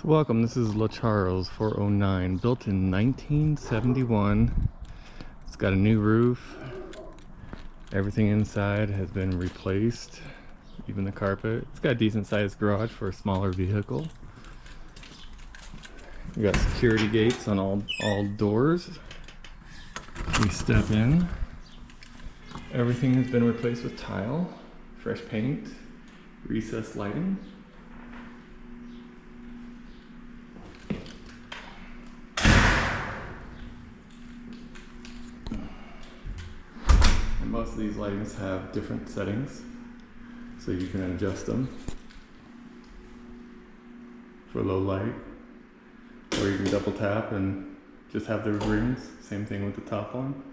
So welcome, this is La Charles 409, built in 1971. It's got a new roof. Everything inside has been replaced, even the carpet. It's got a decent sized garage for a smaller vehicle. We got security gates on all doors. We step in. Everything has been replaced with tile, fresh paint, recessed lighting. And most of these lightings have different settings, so you can adjust them for low light, or you can double tap and just have the rings. Same thing with the top one.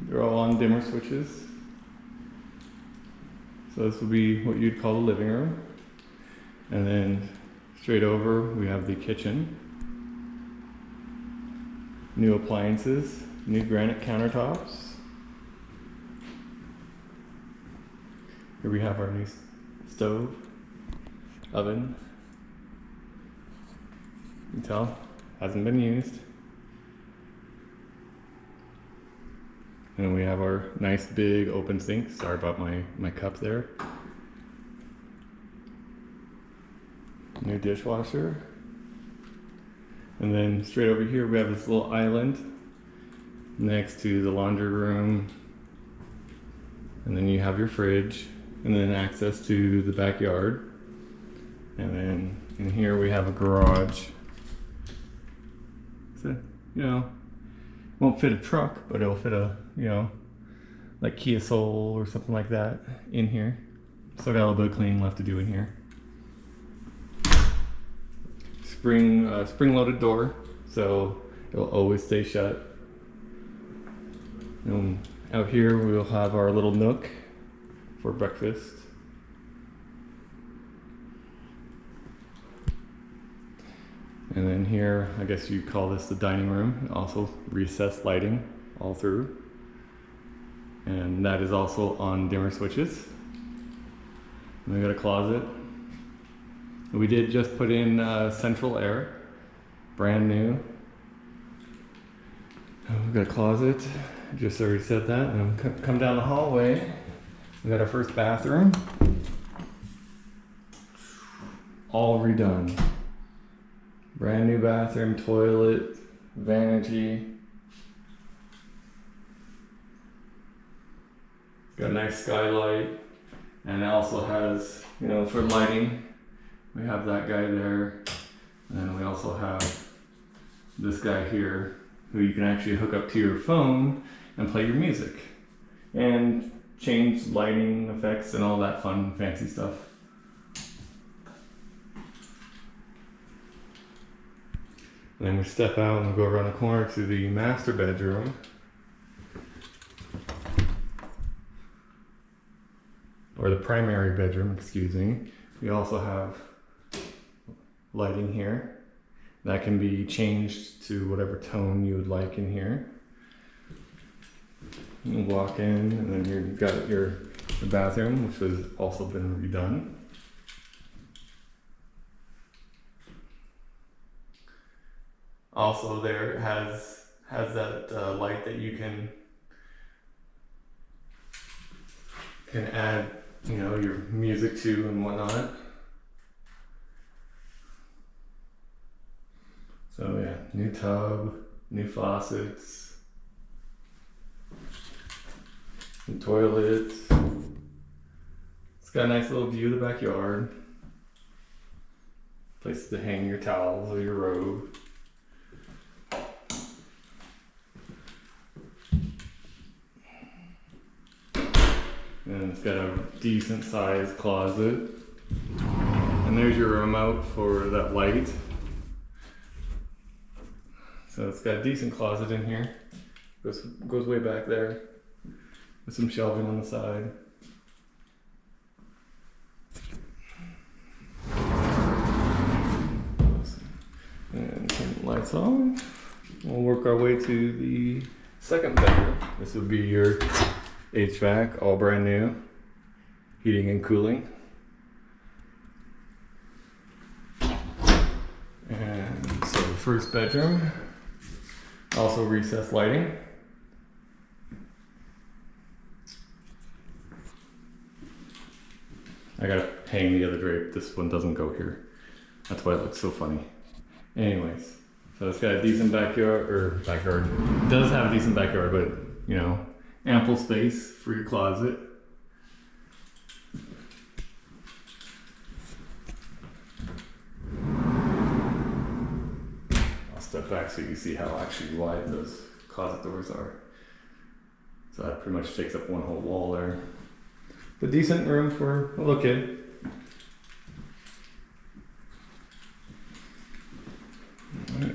They're all on dimmer switches. So this will be what you'd call the living room. And then straight over we have the kitchen. New appliances, new granite countertops. Here we have our new stove, oven. You can tell, hasn't been used. And we have our nice big open sink. Sorry about my cup there. New dishwasher. And then straight over here we have this little island next to the laundry room. And then you have your fridge, and then access to the backyard. And then in here we have a garage. So, won't fit a truck, but it'll fit a, like Kia Soul or something like that in here. Still got a little bit of cleaning left to do in here. Spring-loaded door, so it'll always stay shut. And out here we'll have our little nook for breakfast. And then here, I guess you call this the dining room. Also recessed lighting all through. And that is also on dimmer switches. And we got a closet. We did just put in central air, brand new. We've got a closet, just already said that. And come down the hallway, we got our first bathroom. All redone. Brand new bathroom, toilet, vanity. Got a nice skylight, and it also has, for lighting, we have that guy there, and then we also have this guy here, who you can actually hook up to your phone and play your music, and change lighting effects and all that fun, fancy stuff. And then we step out and we go around the corner to the master bedroom. Or the primary bedroom, excuse me. We also have lighting here. That can be changed to whatever tone you would like in here. You walk in, and then you've got the bathroom, which has also been redone. Also there has that light that you can add, your music to and whatnot. So yeah, new tub, new faucets, new toilets. It's got a nice little view of the backyard. Places to hang your towels or your robe. And it's got a decent sized closet. And there's your remote for that light. So it's got a decent closet in here. Goes way back there. With some shelving on the side. And turn the lights on. We'll work our way to the second bedroom. This would be your HVAC, all brand new. Heating and cooling. And so the first bedroom, also recessed lighting. I gotta hang the other drape. This one doesn't go here. That's why it looks so funny. Anyways, so it's got a decent backyard, it does have a decent backyard, but you know, ample space for your closet. I'll step back so you can see how actually wide those closet doors are. So that pretty much takes up one whole wall there. But decent room for a little kid.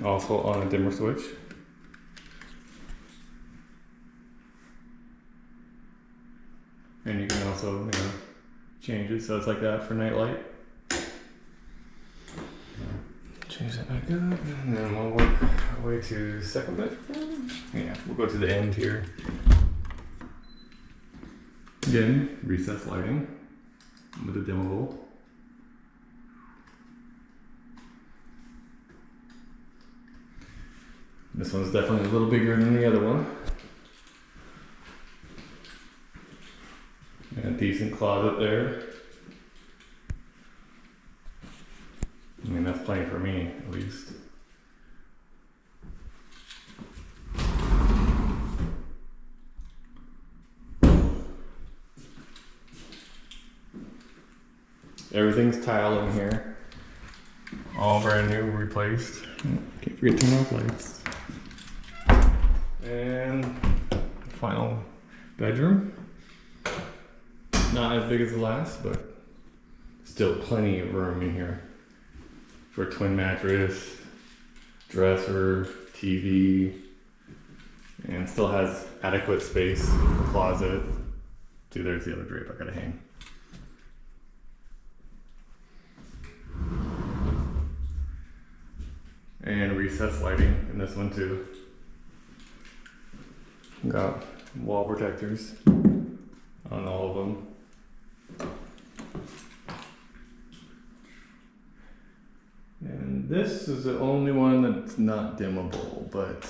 Also on a dimmer switch. And you can also, you know, change it so it's like that for night light. Change that back up, and then we'll work our way to second bedroom. Yeah, we'll go to the end here. Again, recessed lighting with a dimmable. This one's definitely a little bigger than the other one. And a decent closet there. I mean, that's plenty for me, at least. Everything's tile in here. All brand new, replaced. Can't forget to turn off lights. And final bedroom. Not as big as the last, but still plenty of room in here for a twin mattress, dresser, TV, and still has adequate space for closet. See, there's the other drape I gotta hang. And recessed lighting in this one too. Got wall protectors on all of them. And this is the only one that's not dimmable, but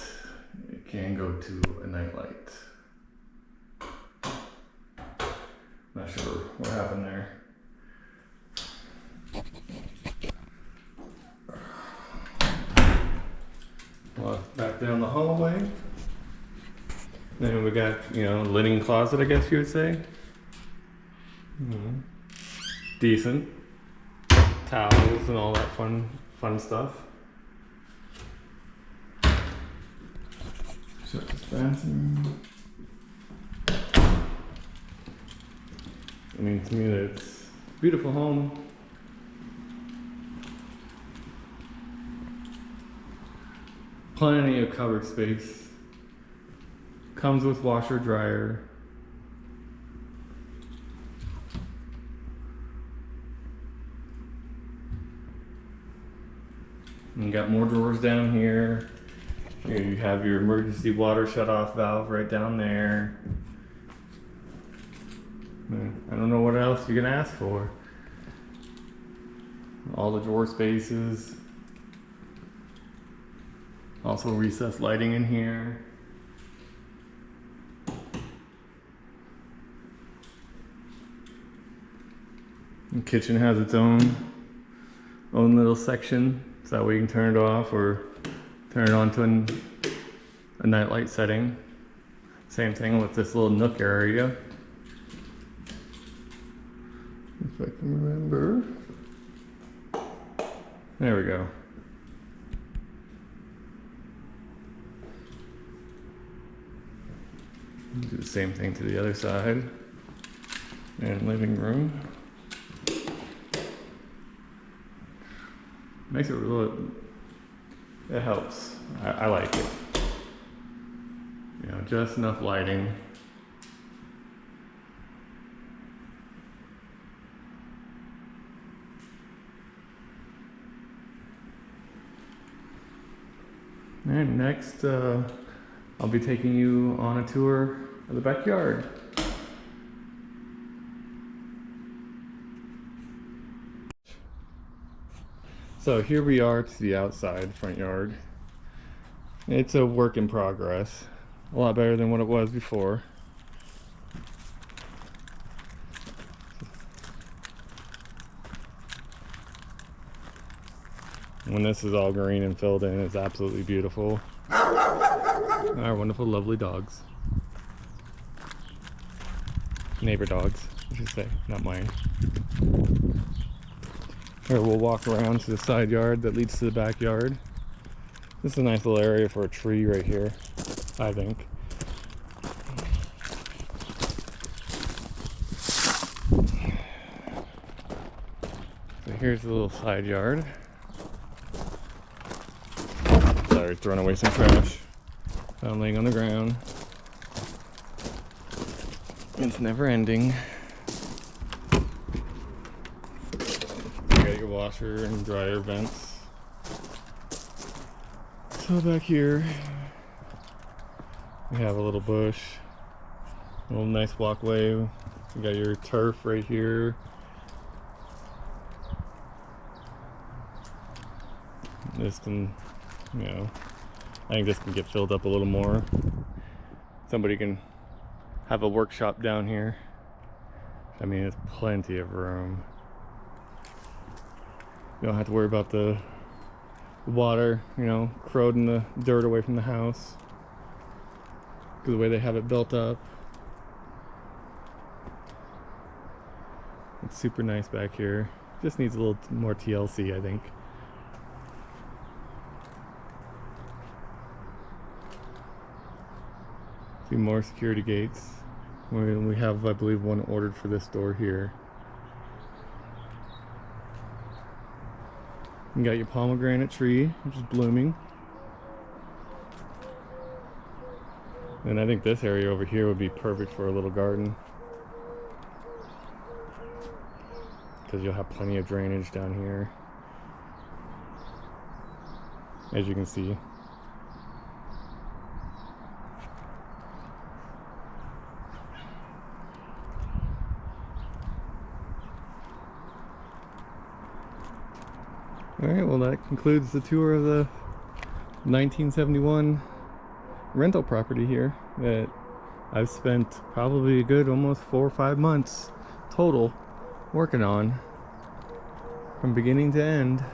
it can go to a nightlight. Not sure what happened there. Walk back down the hallway. Then we got, you know, linen closet, I guess you would say. Decent. Towels and all that fun stuff. Shut this bathroom. I mean, to me, it's a beautiful home. Plenty of covered space. Comes with washer dryer. And you got more drawers down here. You have your emergency water shut-off valve right down there. I don't know what else you can ask for. All the drawer spaces. Also recessed lighting in here. The kitchen has its own little section, so that way you can turn it off or turn it on to a nightlight setting. Same thing with this little nook area. If I can remember. There we go. Do the same thing to the other side. And living room. Makes it really, it helps. I like it. You know, just enough lighting. And next, I'll be taking you on a tour of the backyard. So here we are to the outside front yard. It's a work in progress. A lot better than what it was before. When this is all green and filled in, it's absolutely beautiful. Our wonderful, lovely dogs. Neighbor dogs, I should say, not mine. Here, we'll walk around to the side yard that leads to the backyard. This is a nice little area for a tree right here, I think. So here's the little side yard. Sorry, throwing away some trash. Found laying on the ground. It's never ending. You got your washer and dryer vents. So back here, we have a little bush, a little nice walkway. You got your turf right here. This can, you know, I think this can get filled up a little more. Somebody can have a workshop down here. I mean, it's plenty of room. You don't have to worry about the water, you know, corroding the dirt away from the house. Because the way they have it built up. It's super nice back here. Just needs a little more TLC, I think. See more security gates. We have, I believe, one ordered for this door here. You got your pomegranate tree, which is blooming. And I think this area over here would be perfect for a little garden. Because you'll have plenty of drainage down here, as you can see. Alright, well that concludes the tour of the 1971 rental property here that I've spent probably a good almost 4 or 5 months total working on from beginning to end.